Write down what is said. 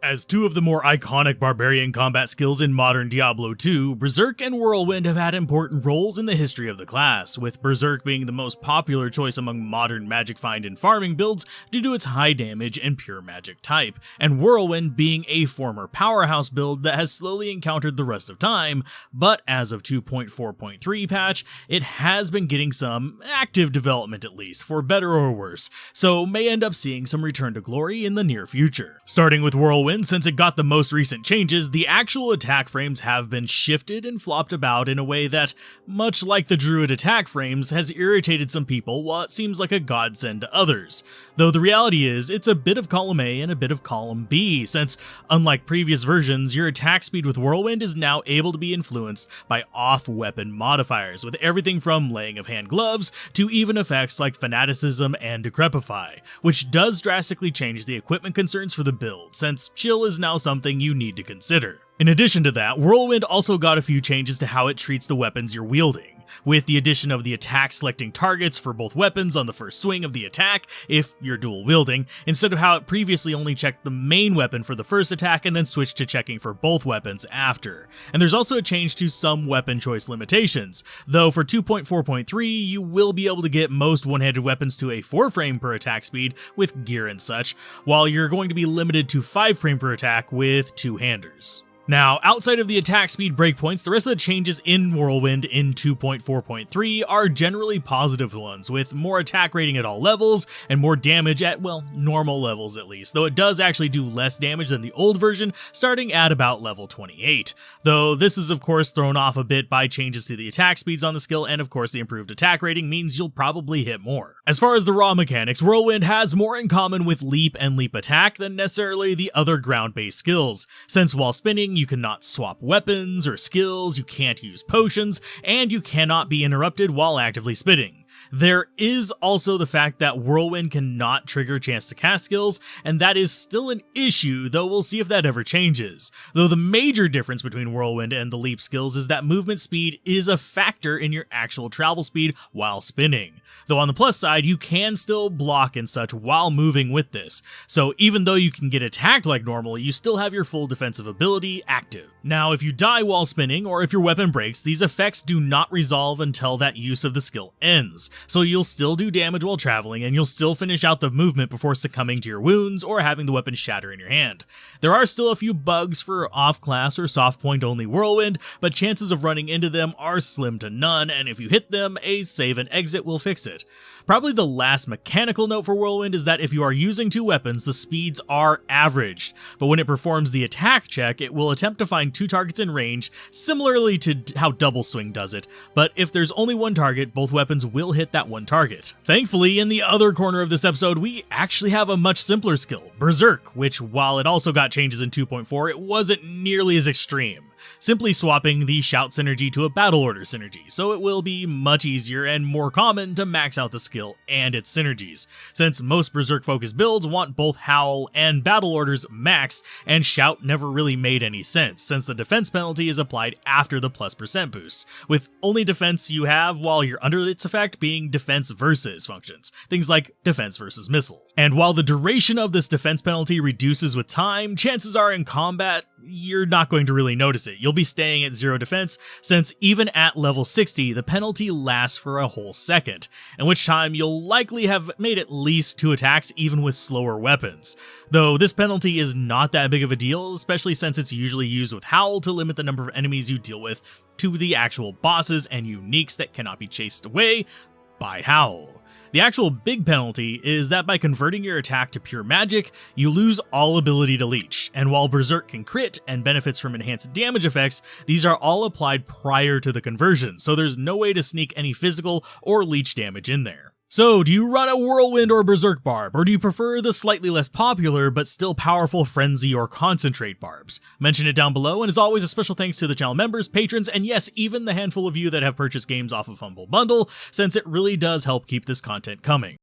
As two of the more iconic Barbarian combat skills in modern Diablo 2, Berserk and Whirlwind have had important roles in the history of the class, with Berserk being the most popular choice among modern magic find and farming builds due to its high damage and pure magic type, and Whirlwind being a former powerhouse build that has slowly encountered the rest of time, but as of 2.4.3 patch, it has been getting some active development at least, for better or worse, so may end up seeing some return to glory in the near future. Starting with Whirlwind, since it got the most recent changes, the actual attack frames have been shifted and flopped about in a way that, much like the Druid attack frames, has irritated some people while it seems like a godsend to others. Though the reality is, it's a bit of column A and a bit of column B, since unlike previous versions, your attack speed with Whirlwind is now able to be influenced by off-weapon modifiers, with everything from laying of hand gloves to even effects like fanaticism and decrepify, which does drastically change the equipment concerns for the build, since chill is now something you need to consider. In addition to that, Whirlwind also got a few changes to how it treats the weapons you're wielding, with the addition of the attack selecting targets for both weapons on the first swing of the attack if you're dual wielding, instead of how it previously only checked the main weapon for the first attack and then switched to checking for both weapons after. And there's also a change to some weapon choice limitations, though for 2.4.3 you will be able to get most one-handed weapons to a 4 frame per attack speed with gear and such, while you're going to be limited to 5 frame per attack with two-handers. Now, outside of the attack speed breakpoints, the rest of the changes in Whirlwind in 2.4.3 are generally positive ones, with more attack rating at all levels and more damage at, well, normal levels at least, though it does actually do less damage than the old version, starting at about level 28. Though this is of course thrown off a bit by changes to the attack speeds on the skill, and of course the improved attack rating means you'll probably hit more. As far as the raw mechanics, Whirlwind has more in common with leap and leap attack than necessarily the other ground-based skills, since while spinning, you cannot swap weapons or skills, you can't use potions, and you cannot be interrupted while actively spinning. There is also the fact that Whirlwind cannot trigger chance to cast skills, and that is still an issue, though we'll see if that ever changes. Though the major difference between Whirlwind and the leap skills is that movement speed is a factor in your actual travel speed while spinning. Though on the plus side, you can still block and such while moving with this, so even though you can get attacked like normal, you still have your full defensive ability active. Now, if you die while spinning, or if your weapon breaks, these effects do not resolve until that use of the skill ends, so you'll still do damage while traveling, and you'll still finish out the movement before succumbing to your wounds or having the weapon shatter in your hand. There are still a few bugs for off-class or soft point only Whirlwind, but chances of running into them are slim to none, and if you hit them, a save and exit will fix it. Probably the last mechanical note for Whirlwind is that if you are using two weapons, the speeds are averaged, but when it performs the attack check, it will attempt to find two targets in range, similarly to how Double Swing does it, but if there's only one target, both weapons will hit that one target. Thankfully, in the other corner of this episode, we actually have a much simpler skill, Berserk, which while it also got changes in 2.4, it wasn't nearly as extreme, simply swapping the shout synergy to a battle order synergy, so it will be much easier and more common to max out the skill and its synergies, since most Berserk focused builds want both howl and battle orders maxed, and shout never really made any sense, since the defense penalty is applied after the +% boost, with only defense you have while you're under its effect being defense versus functions, things like defense versus missiles. And while the duration of this defense penalty reduces with time, chances are in combat, you're not going to really notice it. You'll be staying at 0 defense, since even at level 60, the penalty lasts for a whole second, in which time you'll likely have made at least 2 attacks even with slower weapons. Though this penalty is not that big of a deal, especially since it's usually used with Howl to limit the number of enemies you deal with to the actual bosses and uniques that cannot be chased away by Howl. The actual big penalty is that by converting your attack to pure magic, you lose all ability to leech, and while Berserk can crit and benefits from enhanced damage effects, these are all applied prior to the conversion, so there's no way to sneak any physical or leech damage in there. So, do you run a Whirlwind or Berserk barb, or do you prefer the slightly less popular but still powerful Frenzy or Concentrate barbs? Mention it down below, and as always, a special thanks to the channel members, patrons, and yes, even the handful of you that have purchased games off of Humble Bundle, since it really does help keep this content coming.